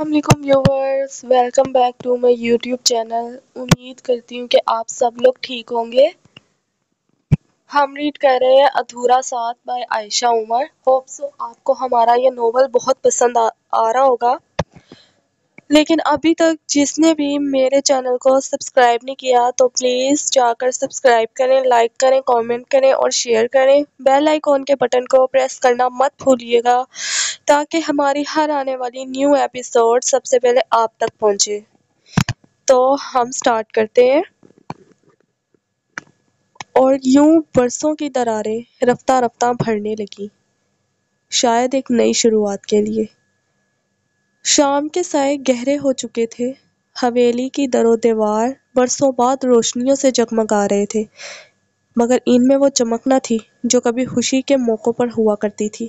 علیکم viewers, welcome back to my YouTube channel. امید کرتی ہوں کہ آپ سب لوگ ٹھیک ہوں گے۔ ہم ریڈ کر رہے ہیں ادھورا ساتھ by Aisha Umar. Hope so آپ کو ہمارا یہ ناول بہت پسند آ رہا ہوگا۔ لیکن ابھی تک جس نے بھی میرے چینل کو سبسکرائب نہیں کیا تو پلیز جا کر سبسکرائب کریں، لائک کریں، کامنٹ کریں اور شیئر کریں۔ بیل آئیکن کے بٹن کو پریس کرنا مت بھولیے گا تاکہ ہماری ہر آنے والی نیو ایپیسوڈ سب سے پہلے آپ تک پہنچے۔ تو ہم سٹارٹ کرتے ہیں۔ اور یوں برسوں کی دراریں رفتہ رفتہ بھرنے لگیں، شاید ایک نئی شروعات کے لیے۔ شام کے سائے گہرے ہو چکے تھے، حویلی کی در و دیوار برسوں بعد روشنیوں سے جگمگا رہے تھے، مگر ان میں وہ چمک نہ تھی جو کبھی خوشی کے موقعوں پر ہوا کرتی تھی۔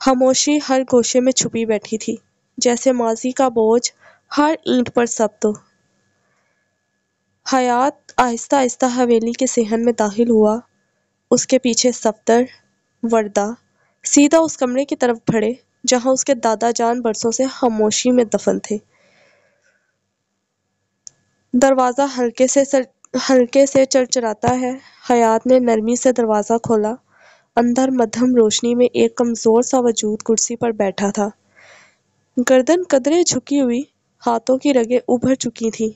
خاموشی ہر گوشے میں چھپی بیٹھی تھی، جیسے ماضی کا بوجھ ہر اینٹ پر ثبت ہو۔ حیات آہستہ آہستہ حویلی کے صحن میں داخل ہوا، اس کے پیچھے صفدر، وردہ سیدھا اس کمرے کی طرف بڑھے جہاں اس کے دادا جان برسوں سے خاموشی میں دفن تھے۔ دروازہ ہلکے سے چرچراتا ہے۔ حیات نے نرمی سے دروازہ کھولا۔ اندر مدھم روشنی میں ایک کمزور سا وجود کرسی پر بیٹھا تھا، گردن قدرے جھکی ہوئی، ہاتھوں کی رگیں ابھر چکی تھیں،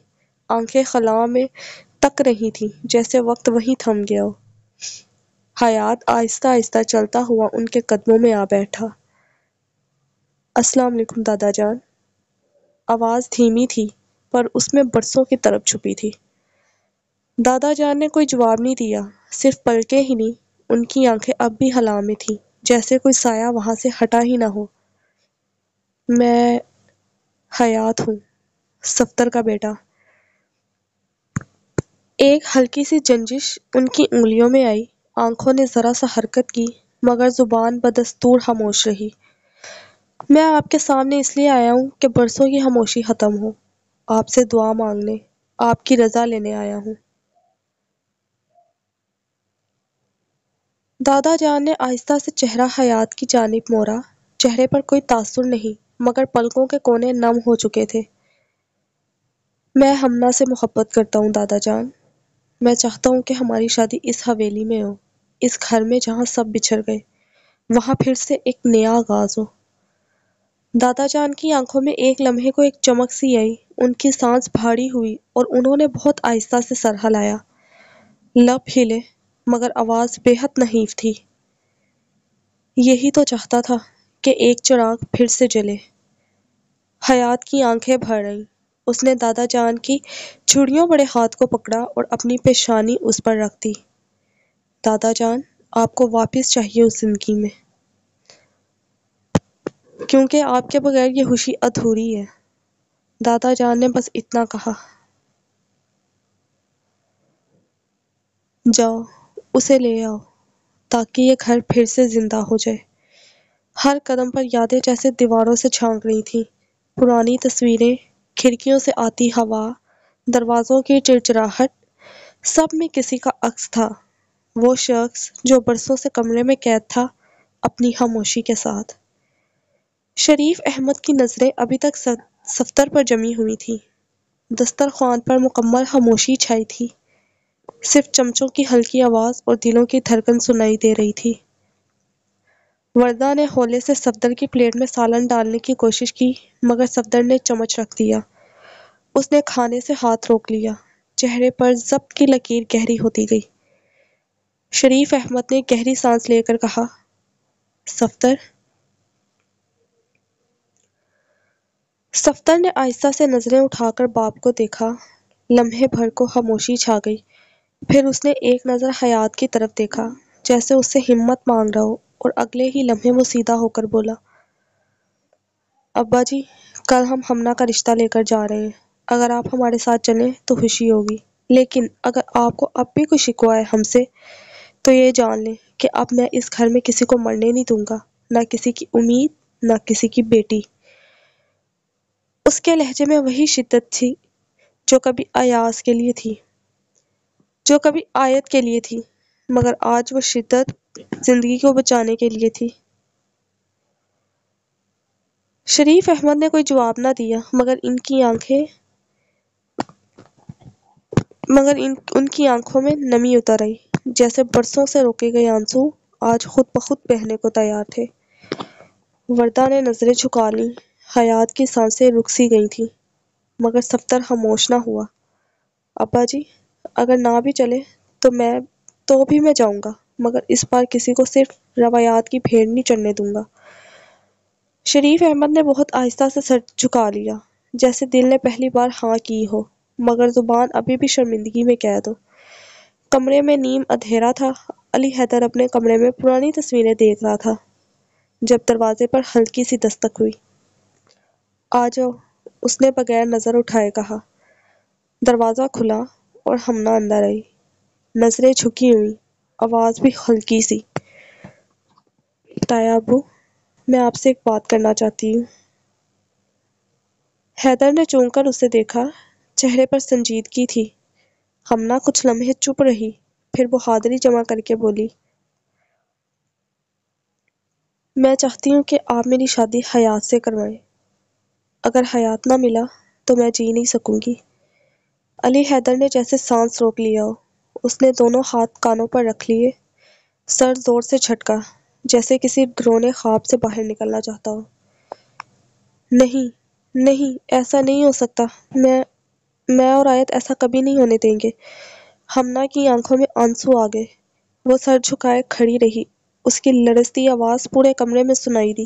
آنکھیں خلا میں تک رہی تھیں جیسے وقت وہیں تھم گیا ہو۔ حیات آہستہ آہستہ چلتا ہوا ان کے قدموں میں آ بیٹھا۔ السلام علیکم دادا جان۔ آواز دھیمی تھی پر اس میں برسوں کی طلب چھپی تھی۔ دادا جان نے کوئی جواب نہیں دیا، صرف پلکیں ہلی، ان کی آنکھیں اب بھی ہلا میں تھیں جیسے کوئی سایہ وہاں سے ہٹا ہی نہ ہو۔ میں حیات ہوں، صفدر کا بیٹا۔ ایک ہلکی سی جنجش ان کی انگلیوں میں آئی، آنکھوں نے ذرا سا حرکت کی مگر زبان بدستور خاموش رہی۔ میں آپ کے سامنے اس لیے آیا ہوں کہ برسوں کی خاموشی ختم ہو، آپ سے دعا مانگنے، آپ کی رضا لینے آیا ہوں۔ دادا جان نے آہستہ سے چہرہ حیات کی جانب موڑا، چہرے پر کوئی تاثر نہیں مگر پلکوں کے کونے نم ہو چکے تھے۔ میں ہمنا سے محبت کرتا ہوں دادا جان، میں چاہتا ہوں کہ ہماری شادی اس حویلی میں ہو، اس گھر میں جہاں سب بچھڑ گئے، وہاں پھر سے ایک نیا آغاز ہو۔ دادا جان کی آنکھوں میں ایک لمحے کو ایک چمک سی آئی، ان کی سانس بھاری ہوئی اور انہوں نے بہت آہستہ سے سر ہلایا۔ لب ہلے مگر آواز بے حد نحیف تھی۔ یہی تو چاہتا تھا کہ ایک چراغ پھر سے جلے۔ حیات کی آنکھیں بھر آئیں، اس نے دادا جان کی چوڑیوں بڑے ہاتھ کو پکڑا اور اپنی پیشانی اس پر رکھ دی۔ دادا جان، آپ کو واپس چاہیے اس زندگی میں، کیونکہ آپ کے بغیر یہ خوشی ادھوری ہے۔ دادا جان نے بس اتنا کہا۔ جاؤ، اسے لے آؤ تاکہ یہ گھر پھر سے زندہ ہو جائے۔ ہر قدم پر یادیں جیسے دیواروں سے جھانک رہی تھیں، پرانی تصویریں، کھڑکیوں سے آتی ہوا، دروازوں کی چرچراہٹ، سب میں کسی کا عکس تھا، وہ شخص جو برسوں سے کمرے میں قید تھا، اپنی خاموشی کے ساتھ۔ شریف احمد کی نظریں ابھی تک صفدر پر جمی ہوئی تھیں، دسترخوان پر مکمل خاموشی چھائی تھی، صرف چمچوں کی ہلکی آواز اور دلوں کی دھڑکن سنائی دے رہی تھی۔ وردہ نے ہولے سے صفدر کی پلیٹ میں سالن ڈالنے کی کوشش کی مگر صفدر نے چمچ رکھ دیا۔ اس نے کھانے سے ہاتھ روک لیا، چہرے پر ضبط کی لکیر گہری ہوتی گئی۔ شریف احمد نے گہری سانس لے کر کہا، صفدر۔ صفدر نے آہستہ سے نظریں اٹھا کر باپ کو دیکھا، لمحے بھر کو خاموشی چھا گئی، پھر اس نے ایک نظر حیات کی طرف دیکھا جیسے اس سے ہمت مانگ رہا ہو اور اگلے ہی لمحے وہ سیدھا ہو کر بولا، ابا جی، کل ہم ہمنا کا رشتہ لے کر جا رہے ہیں، اگر آپ ہمارے ساتھ چلیں تو خوشی ہوگی، لیکن اگر آپ کو اب بھی کوئی شکوہ ہے ہم سے تو یہ جان لیں کہ اب میں اس گھر میں کسی کو مرنے نہیں دوں گا، نہ کسی کی امید، نہ کسی کی بیٹی۔ اس کے لہجے میں وہی شدت تھی جو کبھی ایاز کے لیے تھی، جو کبھی آیت کے لیے تھی، مگر آج وہ شدت زندگی کو بچانے کے لیے تھی۔ شریف احمد نے کوئی جواب نہ دیا ان کی آنکھوں میں نمی اتر آئی، جیسے برسوں سے روکے گئے آنسو آج خود بخود بہنے کو تیار تھے۔ وردہ نے نظریں جھکا لیں، حیات کی سانسیں رک سی گئی تھیں، مگر صفدر خاموش نہ ہوا۔ ابا جی، اگر نہ بھی چلے تو بھی میں جاؤں گا، مگر اس بار کسی کو صرف روایات کی بھیڑ نہیں چڑھنے دوں گا۔ شریف احمد نے بہت آہستہ سے سر جھکا لیا، جیسے دل نے پہلی بار ہاں کی ہو، مگر زبان ابھی بھی شرمندگی میں قید ہو۔ کمرے میں نیم اندھیرا تھا۔ علی حیدر اپنے کمرے میں پرانی تصویریں دیکھ رہا تھا جب دروازے پر ہلکی سی دستک ہوئی۔ آ جاؤ، اس نے بغیر نظر اٹھائے کہا۔ دروازہ کھلا اور ہمنا اندر آئی، نظریں جھکی ہوئی، آواز بھی ہلکی سی۔ تایا ابو، میں آپ سے ایک بات کرنا چاہتی ہوں۔ حیدر نے چونک کر اسے دیکھا، چہرے پر سنجیدگی تھی۔ ہمنا کچھ لمحے چپ رہی، پھر بہادری جمع کر کے بولی، میں چاہتی ہوں کہ آپ میری شادی حیات سے کروائیں۔ اگر حیات نہ ملا تو میں جی نہیں سکوں گی۔ علی حیدر نے جیسے سانس روک لیا ہو، اس نے دونوں ہاتھ کانوں پر رکھ لیے، سر زور سے جھٹکا، جیسے کسی ڈرونے خواب سے باہر نکلنا چاہتا ہو۔ نہیں، نہیں، ایسا نہیں ہو سکتا، میں اور آیت ایسا کبھی نہیں ہونے دیں گے۔ ہمنا کی آنکھوں میں آنسو آ گئے، وہ سر جھکائے کھڑی رہی، اس کی لرزتی آواز پورے کمرے میں سنائی دی۔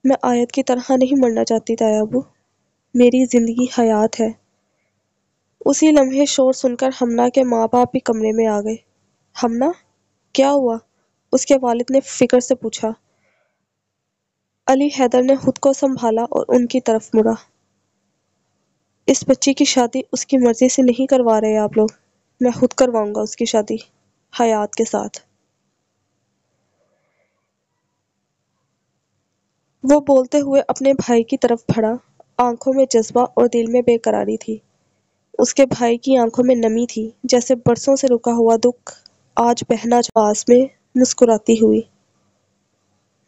میں آیت کی طرح نہیں مرنا چاہتی تایا ابو، میری زندگی حیات ہے۔ اسی لمحے شور سن کر ہمنا کے ماں باپ بھی کمرے میں آ گئے۔ ہمنا، کیا ہوا؟ اس کے والد نے فکر سے پوچھا۔ علی حیدر نے خود کو سنبھالا اور ان کی طرف مڑا۔ اس بچی کی شادی اس کی مرضی سے نہیں کروا رہے آپ لوگ، میں خود کرواؤں گا اس کی شادی حیات کے ساتھ۔ وہ بولتے ہوئے اپنے بھائی کی طرف بڑھا، آنکھوں میں جذبہ اور دل میں بے قراری تھی۔ اس کے بھائی کی آنکھوں میں نمی تھی، جیسے برسوں سے رکا ہوا دکھ آج بہنا پاس میں مسکراتی ہوئی۔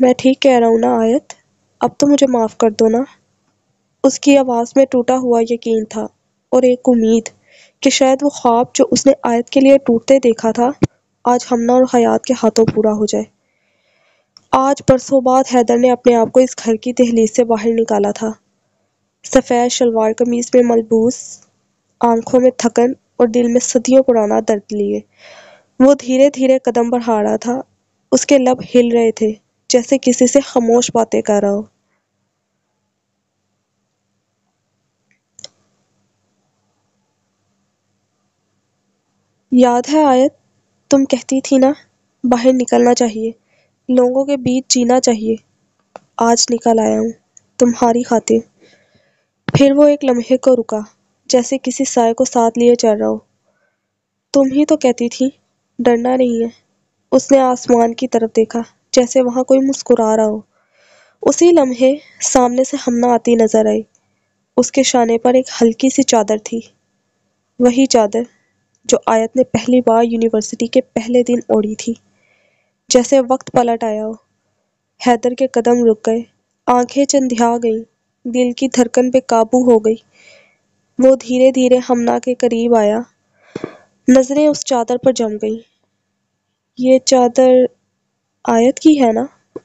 میں ٹھیک کہہ رہا ہوں نا آیت؟ اب تو مجھے معاف کر دو نا۔ اس کی آواز میں ٹوٹا ہوا یقین تھا اور ایک امید کہ شاید وہ خواب جو اس نے آیت کے لیے ٹوٹتے دیکھا تھا آج ہمنا اور حیات کے ہاتھوں پورا ہو جائے۔ آج برسوں بعد حیدر نے اپنے آپ کو اس گھر کی دہلیز سے باہر نکالا تھا، سفید شلوار قمیض میں ملبوس، آنکھوں میں تھکن اور دل میں صدیوں پرانا درد لیے۔ وہ دھیرے دھیرے قدم بڑھا رہا تھا، اس کے لب ہل رہے تھے جیسے کسی سے خاموش باتیں کر رہا ہو۔ یاد ہے آیت، تم کہتی تھی نا باہر نکلنا چاہیے، لوگوں کے بیچ جینا چاہیے۔ آج نکل آیا ہوں، تمہاری خاطر۔ پھر وہ ایک لمحے کو رکا، جیسے کسی سائے کو ساتھ لیے چل رہا ہو۔ تم ہی تو کہتی تھی ڈرنا نہیں ہے۔ اس نے آسمان کی طرف دیکھا، جیسے وہاں کوئی مسکرا رہا ہو۔ اسی لمحے سامنے سے ہمنا آتی نظر آئی، اس کے شانے پر ایک ہلکی سی چادر تھی، وہی چادر جو آیت نے پہلی بار یونیورسٹی کے پہلے دن اوڑھی تھی۔ جیسے وقت پلٹ آیا ہو، حیدر کے قدم رک گئے، آنکھیں چندھیا گئیں، دل کی دھڑکن بے قابو ہو گئی۔ وہ دھیرے دھیرے ہمنا کے قریب آیا، نظریں اس چادر پر جم گئیں۔ یہ چادر آیت کی ہے نا؟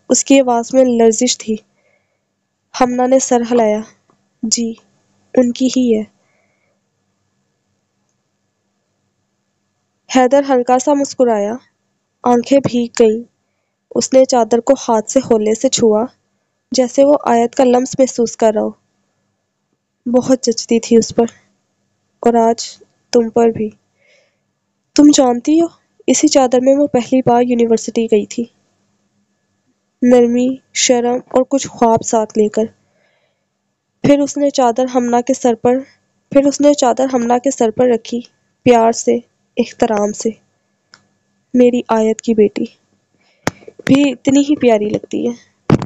اس کی آواز میں لرزش تھی۔ ہمنا نے سر ہلایا، جی، ان کی ہی ہے۔ حیدر ہلکا سا مسکرایا، آنکھیں بھیگ گئیں۔ اس نے چادر کو ہاتھ سے ہولے سے چھوا، جیسے وہ آیت کا لمس محسوس کر رہا ہو۔ بہت جچتی تھی اس پر، اور آج تم پر بھی۔ تم جانتی ہو، اسی چادر میں وہ پہلی بار یونیورسٹی گئی تھی، نرمی، شرم اور کچھ خواب ساتھ لے کر۔ پھر اس نے چادر ہمنا کے سر پر رکھی، پیار سے، احترام سے۔ میری آیت کی بیٹی بھی اتنی ہی پیاری لگتی ہے۔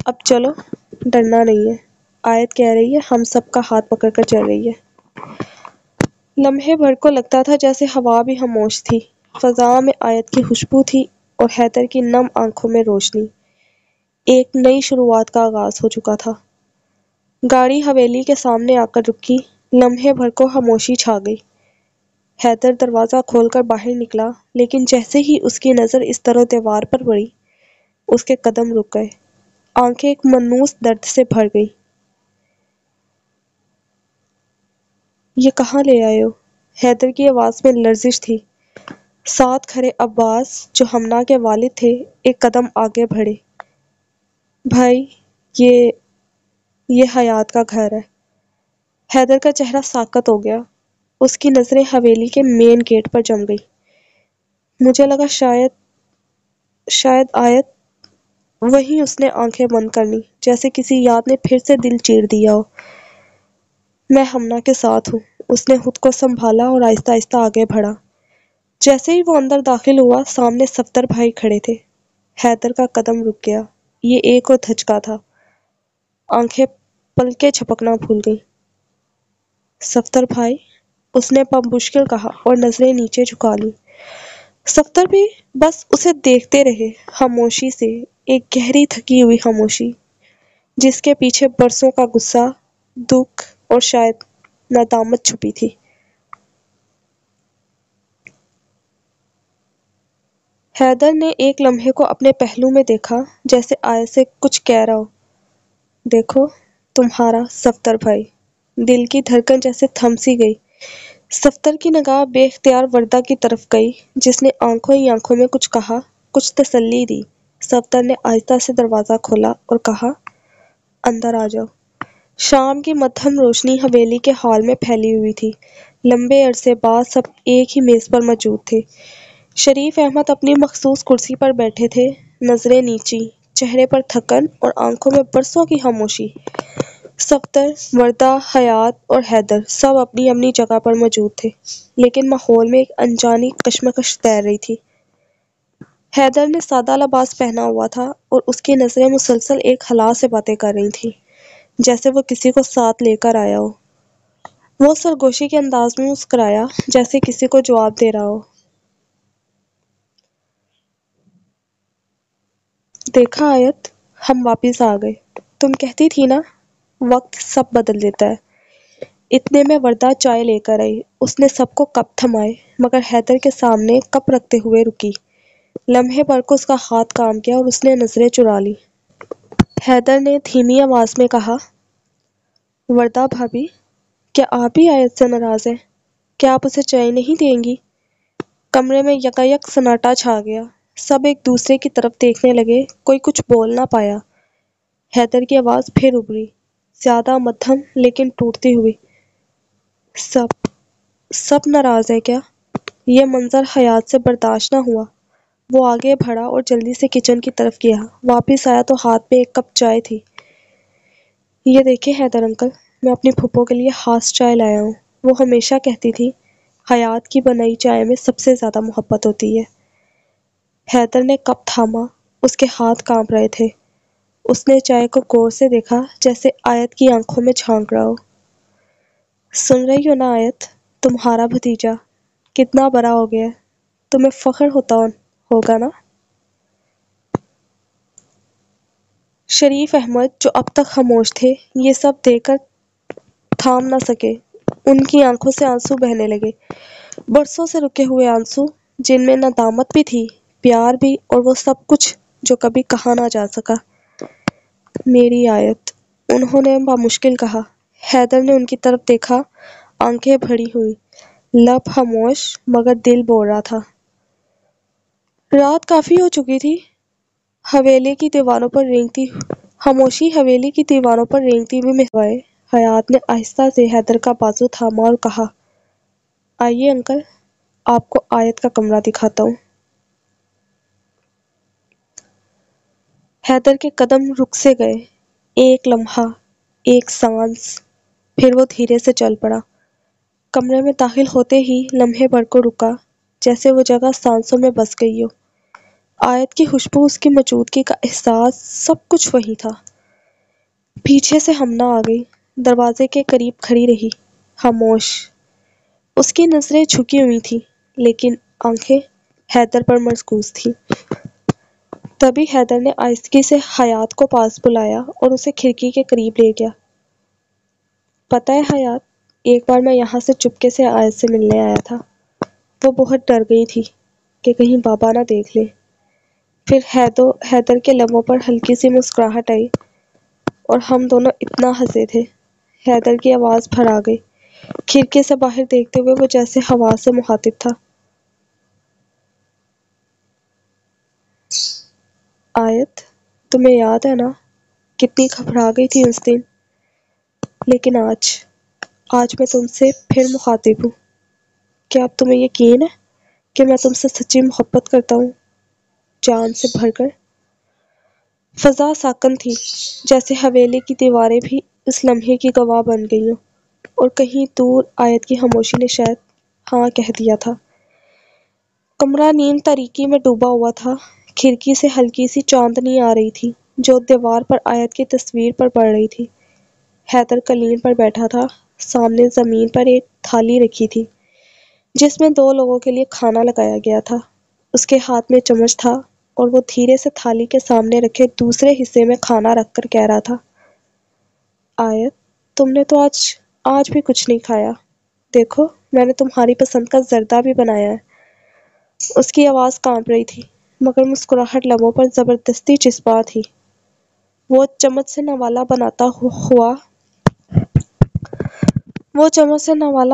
اب چلو، ڈرنا نہیں ہے، آیت کہہ رہی ہے، ہم سب کا ہاتھ پکڑ کر چل رہی ہے۔ لمحے بھر کو لگتا تھا جیسے ہوا بھی خاموش تھی، فضا میں آیت کی خوشبو تھی اور حیدر کی نم آنکھوں میں روشنی۔ ایک نئی شروعات کا آغاز ہو چکا تھا۔ گاڑی حویلی کے سامنے آ کر رکی، لمحے بھر کو خاموشی چھا گئی۔ حیدر دروازہ کھول کر باہر نکلا، لیکن جیسے ہی اس کی نظر اس در و دیوار پر پڑی، اس کے قدم رک گئے، آنکھیں ایک ملموس درد سے بھر گئی۔ یہ کہاں لے آئے ہو؟ حیدر کی آواز میں لرزش تھی۔ ساتھ کھڑے عباس، جو ہمنا کے والد تھے، ایک قدم آگے بڑھے۔ بھائی، یہ حیات کا گھر ہے۔ حیدر کا چہرہ ساکت ہو گیا، اس کی نظریں حویلی کے مین گیٹ پر جم گئی۔ مجھے لگا شاید آیت۔ وہیں اس نے آنکھیں بند کر لیں، جیسے کسی یاد نے پھر سے دل چیر دیا ہو۔ میں ہمنا کے ساتھ ہوں۔ اس نے خود کو سنبھالا اور آہستہ آہستہ آگے بڑھا۔ جیسے ہی وہ اندر داخل ہوا، سامنے صفدر بھائی کھڑے تھے۔ حیدر کا قدم رک گیا۔ یہ ایک اور دھچکا تھا۔ آنکھیں پلکیں جھپکنا بھول گئیں۔ صفدر بھائی، اس نے بمشکل کہا اور نظریں نیچے جھکا لیں۔ صفدر بھی بس اسے دیکھتے رہے، خاموشی سے، ایک گہری تھکی ہوئی خاموشی، جس کے پیچھے برسوں کا غصہ، دکھ اور شاید ندامت چھپی تھی۔ حیدر نے ایک لمحے کو اپنے پہلو میں دیکھا، جیسے آیت سے کچھ کہہ رہا ہو۔ دیکھو، تمہارا صفدر بھائی۔ دل کی دھڑکن جیسے تھم سی گئی۔ صفدر کی نگاہ بے اختیار وردہ کی طرف گئی، جس نے آنکھوں ہی آنکھوں میں کچھ کہا، کچھ تسلی دی۔ صفدر نے آہستہ سے دروازہ کھولا اور کہا، اندر آ جاؤ۔ شام کی مدھم روشنی حویلی کے ہال میں پھیلی ہوئی تھی۔ لمبے عرصے بعد سب ایک ہی میز پر موجود تھے۔ شریف احمد اپنی مخصوص کرسی پر بیٹھے تھے، نظریں نیچی، چہرے پر تھکن اور آنکھوں میں برسوں کی خاموشی۔ صفدر، وردہ، حیات اور حیدر سب اپنی اپنی جگہ پر موجود تھے، لیکن ماحول میں ایک انجانی کشمکش تیر رہی تھی۔ حیدر نے سادہ لباس پہنا ہوا تھا اور اس کی نظریں مسلسل ایک خلا سے باتیں کر رہی تھیں، جیسے وہ کسی کو ساتھ لے کر آیا ہو۔ وہ سرگوشی کے انداز میں مسکرایا، جیسے کسی کو جواب دے رہا ہو۔ دیکھا آیت، ہم واپس آ گئے۔ تم کہتی تھی نا، وقت سب بدل دیتا ہے۔ اتنے میں وردہ چائے لے کر آئی۔ اس نے سب کو کپ تھمائے، مگر حیدر کے سامنے کپ رکھتے ہوئے رکی۔ لمحے بھر کو اس کا ہاتھ کام کیا اور اس نے نظریں چرا لی۔ حیدر نے دھیمی آواز میں کہا، وردہ بھابھی، کیا آپ بھی آیت سے ناراض ہیں؟ کیا آپ اسے چائے نہیں دیں گی؟ کمرے میں یکایک سناٹا چھا گیا۔ سب ایک دوسرے کی طرف دیکھنے لگے، کوئی کچھ بول نہ پایا۔ حیدر کی آواز پھر ابھری، زیادہ مدھم لیکن ٹوٹتی ہوئی، سب ناراض ہے کیا؟ یہ منظر حیات سے برداشت نہ ہوا۔ وہ آگے بڑھا اور جلدی سے کچن کی طرف گیا۔ واپس آیا تو ہاتھ میں ایک کپ چائے تھی۔ یہ دیکھیں حیدر انکل، میں اپنی پھوپھو کے لیے خاص چائے لایا ہوں۔ وہ ہمیشہ کہتی تھی، حیات کی بنائی چائے میں سب سے زیادہ محبت ہوتی ہے۔ حیدر نے کپ تھاما، اس کے ہاتھ کانپ رہے تھے۔ اس نے چائے کو غور سے دیکھا، جیسے آیت کی آنکھوں میں جھانک رہا ہو۔ سن رہی ہو نا آیت، تمہارا بھتیجا کتنا بڑا ہو گیا ہے، تمہیں فخر ہوگا نا؟ شریف احمد، جو اب تک خاموش تھے، یہ سب دیکھ کر تھام نہ سکے۔ ان کی آنکھوں سے آنسو بہنے لگے، برسوں سے رکے ہوئے آنسو، جن میں ندامت بھی تھی، پیار بھی، اور وہ سب کچھ جو کبھی کہا نہ جا سکا۔ میری آیت، انہوں نے بمشکل کہا۔ حیدر نے ان کی طرف دیکھا، آنکھیں بھری ہوئی، لب خاموش، مگر دل بول رہا تھا۔ رات کافی ہو چکی تھی۔ حویلی کی دیواروں پر رینگتی خاموشی حویلی کی دیواروں پر رینگتی ہوئی محوائے۔ حیات نے آہستہ سے حیدر کا بازو تھاما اور کہا، آئیے انکل، آپ کو آیت کا کمرہ دکھاتا ہوں۔ حیدر کے قدم رک سے گئے، ایک لمحہ، ایک سانس، پھر وہ دھیرے سے چل پڑا۔ کمرے میں داخل ہوتے ہی لمحے بھر کو رکا، جیسے وہ جگہ سانسوں میں بس گئی ہو۔ آیت کی خوشبو، اس کی موجودگی کا احساس، سب کچھ وہی تھا۔ پیچھے سے ہمنا آ گئی، دروازے کے قریب کھڑی رہی، خاموش۔ اس کی نظریں جھکی ہوئی تھیں، لیکن آنکھیں حیدر پر مرکوز تھیں۔ تبھی حیدر نے آہستگی سے حیات کو پاس بلایا اور اسے کھڑکی کے قریب لے گیا۔ پتہ ہے حیات، ایک بار میں یہاں سے چپکے سے آیت سے ملنے آیا تھا۔ وہ بہت ڈر گئی تھی کہ کہیں بابا نہ دیکھ لے۔ پھر حیدر کے لبوں پر ہلکی سی مسکراہٹ آئی اور ہم دونوں اتنا ہنسے تھے۔ حیدر کی آواز بھر آ گئی۔ کھڑکی سے باہر دیکھتے ہوئے وہ جیسے ہوا سے مخاطب تھا۔ آیت، تمہیں یاد ہے نا کتنی گھبرا گئی تھی اس دن؟ لیکن آج میں تم سے پھر مخاطب ہوں۔ کیا اب تمہیں یقین ہے کہ میں تم سے سچی محبت کرتا ہوں، جان سے بھر کر؟ فضا ساکن تھی، جیسے حویلی کی دیواریں بھی اس لمحے کی گواہ بن گئی ہوں، اور کہیں دور آیت کی خاموشی نے شاید ہاں کہہ دیا تھا۔ کمرہ نیم تاریکی میں ڈوبا ہوا تھا۔ کھڑکی سے ہلکی سی چاندنی آ رہی تھی جو دیوار پر آیت کی تصویر پر پڑ رہی تھی۔ حیدر قلین پر بیٹھا تھا۔ سامنے زمین پر ایک تھالی رکھی تھی جس میں 2 لوگوں کے لیے کھانا لگایا گیا تھا۔ اس کے ہاتھ میں چمچ تھا اور وہ دھیرے سے تھالی کے سامنے رکھے دوسرے حصے میں کھانا رکھ کر کہہ رہا تھا، آیت، تم نے تو آج بھی کچھ نہیں کھایا۔ دیکھو، میں نے تمہاری پسند کا زردہ بھی بنایا ہے۔ اس کی آواز کانپ رہی تھی مگر مسکراہٹ لبوں پر زبردستی چسپاں تھی۔ وہ چمچ سے نوالا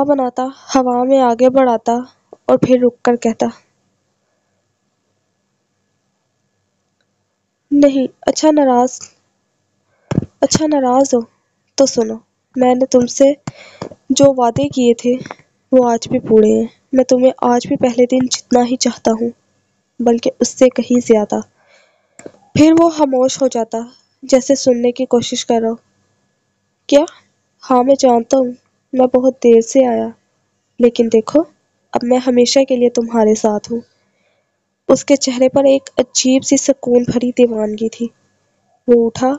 بناتا، ہوا میں آگے بڑھاتا اور پھر رک کر کہتا، نہیں، اچھا ناراض ہو تو سنو، میں نے تم سے جو وعدے کیے تھے وہ آج بھی پورے ہیں۔ میں تمہیں آج بھی پہلے دن جتنا ہی چاہتا ہوں، بلکہ اس سے کہیں زیادہ۔ پھر وہ خاموش ہو جاتا، جیسے سننے کی کوشش کر رہا ہو۔ کیا؟ ہاں، میں جانتا ہوں میں بہت دیر سے آیا، لیکن دیکھو، اب میں ہمیشہ کے لیے تمہارے ساتھ ہوں۔ اس کے چہرے پر ایک عجیب سی سکون بھری دیوانگی تھی۔ وہ اٹھا،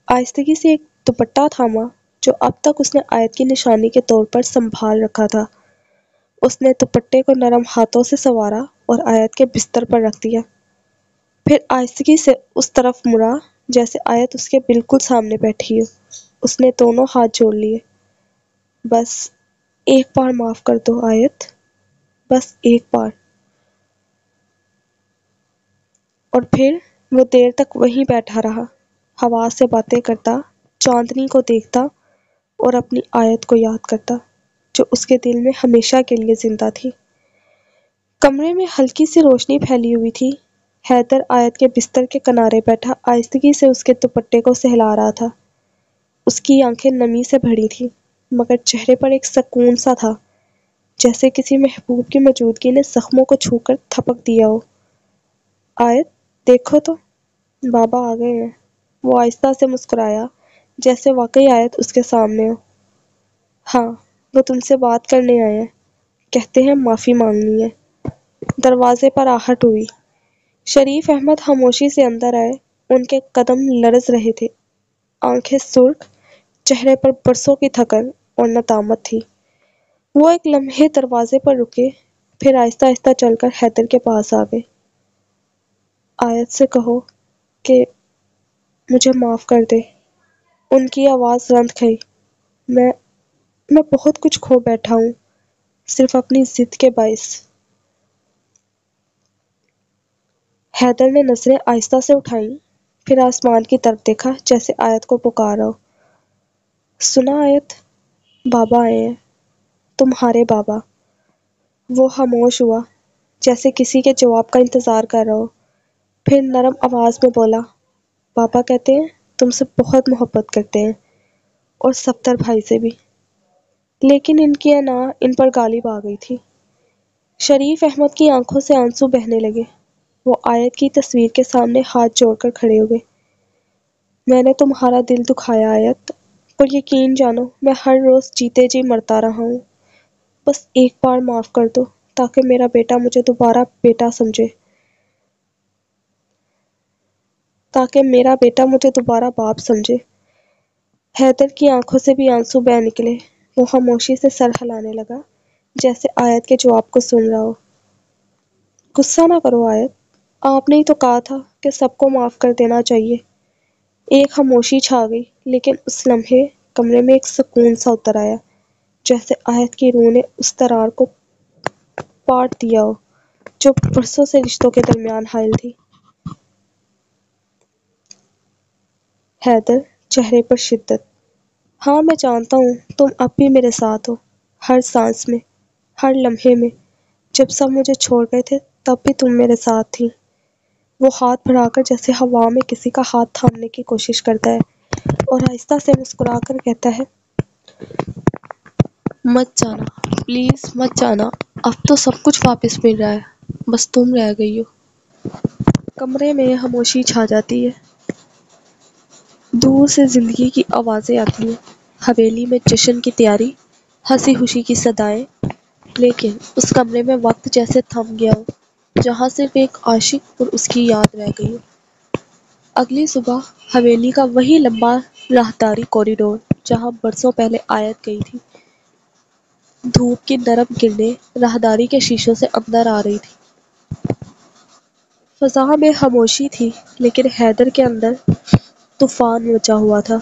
آہستگی سے ایک دوپٹہ تھاما جو اب تک اس نے آیت کی نشانی کے طور پر سنبھال رکھا تھا۔ اس نے دوپٹے کو نرم ہاتھوں سے سنوارا اور آیت کے بستر پر رکھ دیا۔ پھر آہستگی سے اس طرف مڑا جیسے آیت اس کے بالکل سامنے بیٹھی ہو۔ اس نے دونوں ہاتھ جوڑ لیے۔ بس ایک بار معاف کر دو آیت، بس ایک بار۔ اور پھر وہ دیر تک وہیں بیٹھا رہا، ہوا سے باتیں کرتا، چاندنی کو دیکھتا اور اپنی آیت کو یاد کرتا جو اس کے دل میں ہمیشہ کے لیے زندہ تھی۔ کمرے میں ہلکی سی روشنی پھیلی ہوئی تھی۔ حیدر آیت کے بستر کے کنارے بیٹھا آہستگی سے اس کے دوپٹے کو سہلا رہا تھا۔ اس کی آنکھیں نمی سے بھری تھیں مگر چہرے پر ایک سکون سا تھا، جیسے کسی محبوب کی موجودگی نے زخموں کو چھو کر تھپک دیا ہو۔ آیت، دیکھو تو، بابا آ گئے ہیں۔ وہ آہستہ سے مسکرایا جیسے واقعی آیت اس کے سامنے ہو۔ ہاں، وہ تم سے بات کرنے آئے ہیں، کہتے ہیں معافی مانگنی ہے۔ دروازے پر آہٹ ہوئی۔ شریف احمد خاموشی سے اندر آئے۔ ان کے قدم لرز رہے تھے، آنکھیں سرخ، چہرے پر برسوں کی تھکن اور ندامت تھی۔ وہ ایک لمحے دروازے پر رکے، پھر آہستہ آہستہ چل کر حیدر کے پاس آ گئے۔ آیت سے کہو کہ مجھے معاف کر دے۔ ان کی آواز رند گئی۔ میں بہت کچھ کھو بیٹھا ہوں، صرف اپنی ضد کے باعث۔ حیدر نے نظریں آہستہ سے اٹھائیں، پھر آسمان کی طرف دیکھا جیسے آیت کو پکارا ہو۔ سنا آیت، بابا آئے ہیں، تمہارے بابا۔ وہ خاموش ہوا، جیسے کسی کے جواب کا انتظار کر رہا ہو، پھر نرم آواز میں بولا، بابا کہتے ہیں تم سے بہت محبت کرتے ہیں، اور صفدر بھائی سے بھی۔ لیکن ان کی انا ان پر غالب آ گئی تھی۔ شریف احمد کی آنکھوں سے آنسو بہنے لگے۔ وہ آیت کی تصویر کے سامنے ہاتھ جوڑ کر کھڑے ہو گئے۔ میں نے تمہارا دل دکھایا آیت، اور یقین جانو میں ہر روز جیتے جی مرتا رہا ہوں۔ بس ایک بار معاف کر دو تاکہ میرا بیٹا مجھے دوبارہ باپ سمجھے۔ حیدر کی آنکھوں سے بھی آنسو بہہ نکلے۔ وہ خاموشی سے سر ہلانے لگا جیسے آیت کے جواب کو سن رہا ہو۔ غصہ نہ کرو آیت، آپ نے ہی تو کہا تھا کہ سب کو معاف کر دینا چاہیے۔ ایک خاموشی چھا گئی، لیکن اس لمحے کمرے میں ایک سکون سا اتر آیا، جیسے آیت کی روح نے اس درار کو پاٹ دیا ہو جو برسوں سے رشتوں کے درمیان حائل تھی۔ حیدر، چہرے پر شدت۔ ہاں میں جانتا ہوں تم اب بھی میرے ساتھ ہو، ہر سانس میں، ہر لمحے میں۔ جب سب مجھے چھوڑ گئے تھے تب بھی تم میرے ساتھ تھی۔ وہ ہاتھ بڑھا کر جیسے ہوا میں کسی کا ہاتھ تھامنے کی کوشش کرتا ہے اور آہستہ سے مسکرا کر کہتا ہے، مت جانا، پلیز مت جانا، اب تو سب کچھ واپس مل رہا ہے، بس تم رہ گئی ہو۔ کمرے میں خاموشی چھا جاتی ہے، دور سے زندگی کی آوازیں آتی ہیں، حویلی میں جشن کی تیاری، ہنسی خوشی کی صدائیں، لیکن اس کمرے میں وقت جیسے تھم گیا ہو، جہاں صرف ایک عاشق اور اس کی یاد رہ گئی ہو۔ اگلی صبح حویلی کا وہی لمبا راہداری کوریڈور جہاں برسوں پہلے آیت گئی تھی، دھوپ کی نرم کرنیں راہداری کے شیشوں سے اندر آ رہی تھی۔ فضا میں خاموشی تھی، لیکن حیدر کے اندر طوفان مچا ہوا تھا۔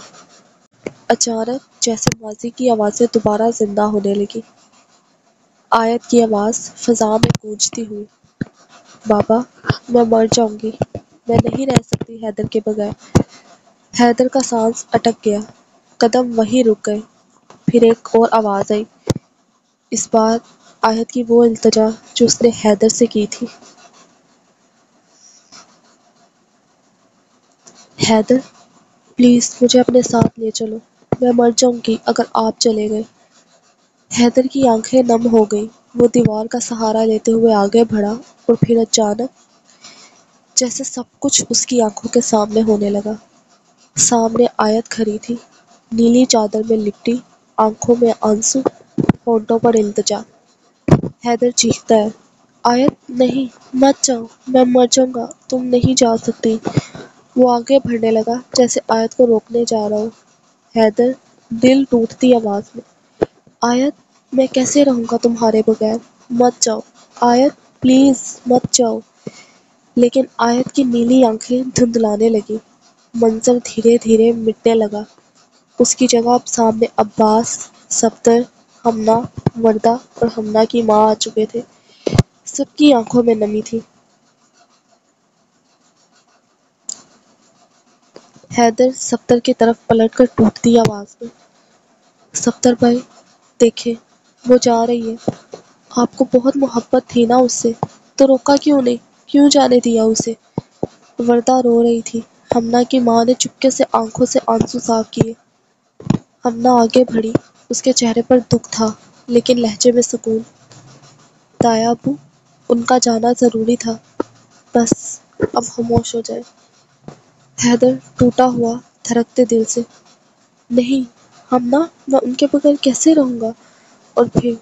اچانک جیسے ماضی کی آوازیں دوبارہ زندہ ہونے لگی۔ آیت کی آواز فضا میں گونجتی ہوئی، بابا میں مر جاؤں گی، میں نہیں رہ سکتی حیدر کے بغیر۔ حیدر کا سانس اٹک گیا، قدم وہیں رک گئے۔ پھر ایک اور آواز آئی، اس بار آیت کی وہ التجا جو اس نے حیدر سے کی تھی، حیدر پلیز مجھے اپنے ساتھ لے چلو، میں مر جاؤں گی اگر آپ چلے گئے۔ حیدر کی آنکھیں نم ہو گئیں، وہ دیوار کا سہارا لیتے ہوئے آگے بڑھا اور پھر اچانک جیسے سب کچھ اس کی آنکھوں کے سامنے ہونے لگا۔ سامنے آیت کھڑی تھی، نیلی چادر میں لپٹی، آنکھوں میں آنسو، ہونٹوں پر التجا۔ حیدر چیختا ہے، آیت نہیں، مت جاؤ، میں مر جاؤں گا، تم نہیں جا سکتی۔ وہ آگے بڑھنے لگا جیسے آیت کو روکنے جا رہا ہو۔ حیدر دل ٹوٹتی آواز میں، آیت میں کیسے رہوں گا تمہارے بغیر، مت جاؤ، آیت پلیز مت جاؤ۔ لیکن آیت کی نیلی آنکھیں دھندلانے لگی، منظر دھیرے دھیرے مٹنے لگا۔ اس کی جگہ اب سامنے عباس، صفدر، ہمنا، وردہ اور ہمنا کی ماں آ چکے تھے۔ سب کی آنکھوں میں نمی تھی۔ حیدر صفدر کی طرف پلٹ کر ٹوٹتی آواز میں، صفدر بھائی دیکھیں وہ جا رہی ہے، آپ کو بہت محبت تھی نا اس سے، تو روکا کیوں نہیں، کیوں جانے دیا اسے؟ وردہ رو رہی تھی، ہمنا کی ماں نے چپکے سے آنکھوں سے آنسو صاف کیے۔ ہمنا آگے بڑھی، اس کے چہرے پر دکھ تھا لیکن لہجے میں سکون۔ تایا ابو، ان کا جانا ضروری تھا، بس اب خاموش ہو جائے۔ حیدر ٹوٹا ہوا دھڑکتے دل سے، نہیں ہمنا، میں ان کے بغیر کیسے رہوں گا؟ اور پھر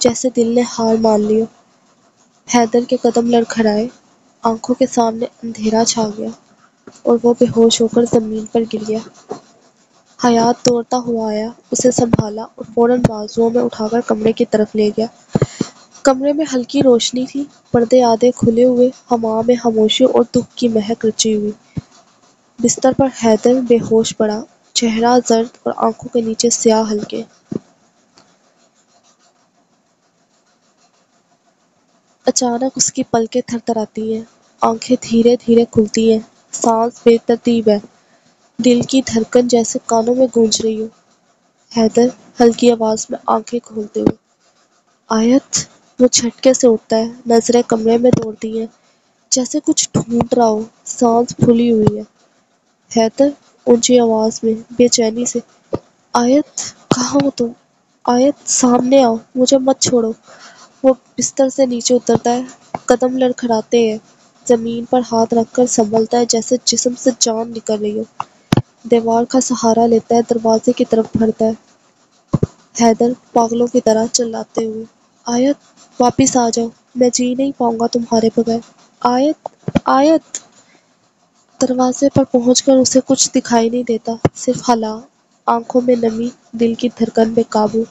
جیسے دل نے ہار مان لی ہو، حیدر کے قدم لڑکھڑائے، آنکھوں کے سامنے اندھیرا چھا گیا اور وہ بے ہوش ہو کر زمین پر گر گیا۔ حیات دوڑتا ہوا آیا، اسے سنبھالا اور فوراً بازوؤں میں اٹھا کر کمرے کی طرف لے گیا۔ کمرے میں ہلکی روشنی تھی، پردے آدھے کھلے ہوئے، ہوا میں خاموشی اور دکھ کی مہک رچی ہوئی۔ بستر پر حیدر بے ہوش پڑا، چہرہ زرد اور آنکھوں کے نیچے سیاہ حلقے۔ اچانک اس کی پلکیں تھر تھر آتی ہیں، آنکھیں دھیرے دھیرے کھلتی ہیں، سانس بے ترتیب ہے، دل کی دھڑکن جیسے کانوں میں گونج رہی ہو۔ حیدر ہلکی آواز میں آنکھیں کھولتے ہوئے، آیت، وہ جھٹکے سے اٹھتا ہے، نظریں کمرے میں دوڑتی ہیں، جیسے کچھ ڈھونڈ رہا ہو، سانس پھولی ہوئی ہے۔ حیدر اونچی آواز میں بے چینی سے، آیت کہاں ہو تم؟ آیت سامنے آؤ، مجھے مت چھوڑو۔ وہ بستر سے نیچے اترتا ہے، قدم لڑکھڑاتے ہیں، زمین پر ہاتھ رکھ کر سنبھلتا ہے جیسے جسم سے جان نکل رہی ہو۔ دیوار کا سہارا لیتا ہے، دروازے کی طرف بڑھتا ہے، حیدر پاگلوں کی طرح چلاتے ہوئے، آیت واپس آ جاؤ، میں جی نہیں پاؤں گا تمہارے بغیر، آیت، آیت۔ دروازے پر پہنچ کر اسے کچھ دکھائی نہیں دیتا، صرف خلا، آنکھوں میں نمی، دل کی دھڑکن بے قابو۔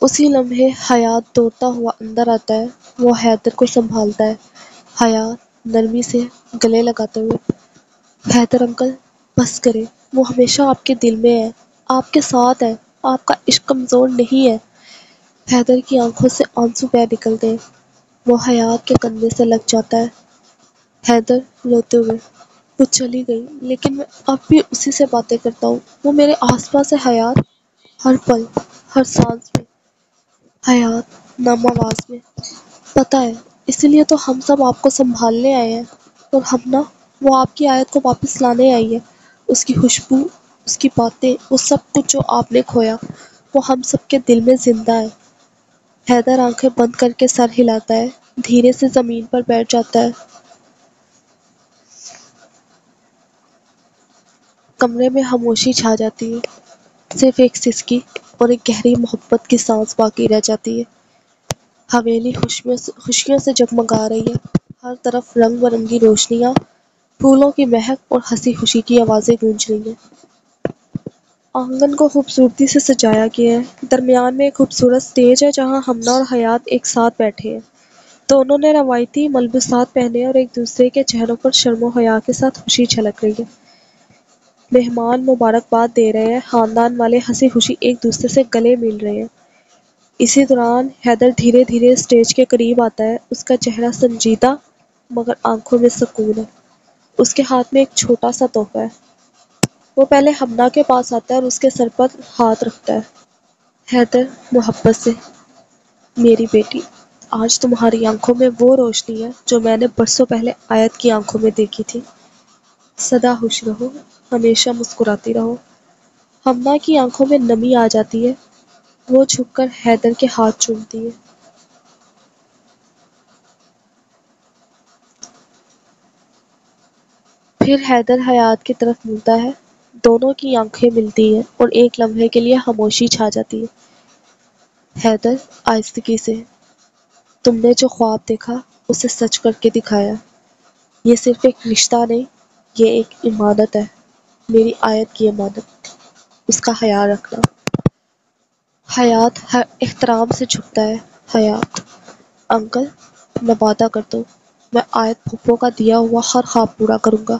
اسی لمحے حیات دوڑتا ہوا اندر آتا ہے، وہ حیدر کو سنبھالتا ہے۔ حیات نرمی سے گلے لگاتے ہوئے، حیدر انکل بس کرے، وہ ہمیشہ آپ کے دل میں ہے، آپ کے ساتھ ہے، آپ کا عشق کمزور نہیں ہے۔ حیدر کی آنکھوں سے آنسو بہہ نکلتے ہیں، وہ حیات کے کندھے سے لگ جاتا ہے۔ حیدر روتے ہوئے، وہ چلی گئی لیکن میں اب بھی اسی سے باتیں کرتا ہوں، وہ میرے آس پاس ہے حیات، ہر پل، ہر سانس میں۔ حیات نم آواز میں، پتہ ہے اسی لیے تو ہم سب آپ کو سنبھالنے آئے ہیں، اور ہم نا، وہ آپ کی آیت کو واپس لانے آئی ہے۔ اس کی خوشبو، اس کی باتیں، وہ سب کچھ جو آپ نے کھویا، وہ ہم سب کے دل میں زندہ ہے۔ حیدر آنکھیں بند کر کے سر ہلاتا ہے، دھیرے سے زمین پر بیٹھ جاتا ہے۔ کمرے میں خاموشی چھا جاتی ہے، صرف ایک سسکی اور ایک گہری محبت کی سانس باقی رہ جاتی ہے۔ حویلی خوشیوں سے جگمگا رہی ہے، ہر طرف رنگ برنگی روشنیاں، پھولوں کی مہک اور ہنسی خوشی کی آوازیں گونج رہی ہیں۔ آنگن کو خوبصورتی سے سجایا گیا ہے، درمیان میں ایک خوبصورت سٹیج ہے جہاں ہمنا اور حیات ایک ساتھ بیٹھے ہیں۔ دونوں نے روایتی ملبوسات پہنے اور ایک دوسرے کے چہروں پر شرم و حیا کے ساتھ خوشی جھلک رہی ہے۔ مہمان مبارکباد دے رہے ہیں، خاندان والے ہنسی خوشی ایک دوسرے سے گلے مل رہے ہیں۔ اسی دوران حیدر دھیرے دھیرے سٹیج کے قریب آتا ہے، اس کا چہرہ سنجیدہ مگر آنکھوں میں سکون ہے۔ اس کے ہاتھ میں ایک چھوٹا سا تحفہ ہے۔ وہ پہلے ہمنا کے پاس آتا ہے اور اس کے سر پر ہاتھ رکھتا ہے۔ حیدر محبت سے، میری بیٹی، آج تمہاری آنکھوں میں وہ روشنی ہے جو میں نے برسوں پہلے آیت کی آنکھوں میں دیکھی تھی۔ سدا خوش رہو، ہمیشہ مسکراتی رہو۔ ہمنا کی آنکھوں میں نمی آ جاتی ہے، وہ جھک کر حیدر کے ہاتھ چومتی ہے۔ پھر حیدر حیات کی طرف مڑتا ہے، دونوں کی آنکھیں ملتی ہیں اور ایک لمحے کے لیے خاموشی چھا جاتی ہے۔ حیدر آہستگی سے، تم نے جو خواب دیکھا اسے سچ کر کے دکھایا۔ یہ صرف ایک رشتہ نہیں، یہ ایک امانت ہے، میری آیت کی امانت، اس کا خیال رکھنا۔ حیات ہر احترام سے جھکتا ہے۔ حیات انکل، میں وعدہ کرتا ہوں، میں آیت پھپھو کا دیا ہوا ہر خواب پورا کروں گا۔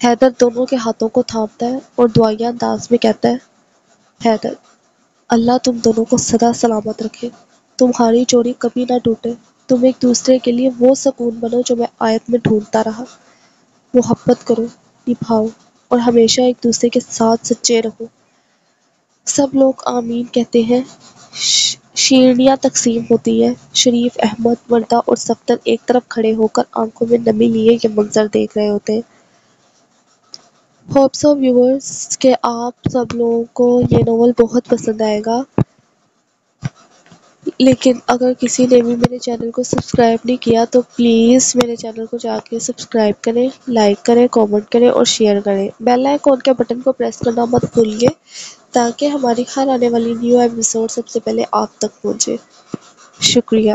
حیدر دونوں کے ہاتھوں کو تھامتا ہے اور دعائیا انداز میں کہتا ہے، حیدر، اللہ تم دونوں کو سدا سلامت رکھے، تمہاری جوڑی کبھی نہ ٹوٹے، تم ایک دوسرے کے لیے وہ سکون بنو جو میں آیت میں ڈھونڈتا رہا۔ محبت کرو، نبھاؤ اور ہمیشہ ایک دوسرے کے ساتھ سچے رہو۔ سب لوگ آمین کہتے ہیں، شیرنیاں تقسیم ہوتی ہیں، شریف، احمد، وردہ اور صفدر ایک طرف کھڑے ہو کر آنکھوں میں نمی لیے یہ منظر دیکھ رہے ہوتے ہیں۔ ہوپ سو ویورز کہ آپ سب لوگوں کو یہ ناول بہت پسند آئے گا، لیکن اگر کسی نے بھی میرے چینل کو سبسکرائب نہیں کیا تو پلیز میرے چینل کو جا کے سبسکرائب کریں، لائک کریں، کامنٹ کریں اور شیئر کریں۔ بیل آئیکن کے بٹن کو پریس کرنا مت بھولیے تاکہ ہماری ہر آنے والی نیو ایپیسوڈ سب سے پہلے آپ تک پہنچے۔ شکریہ۔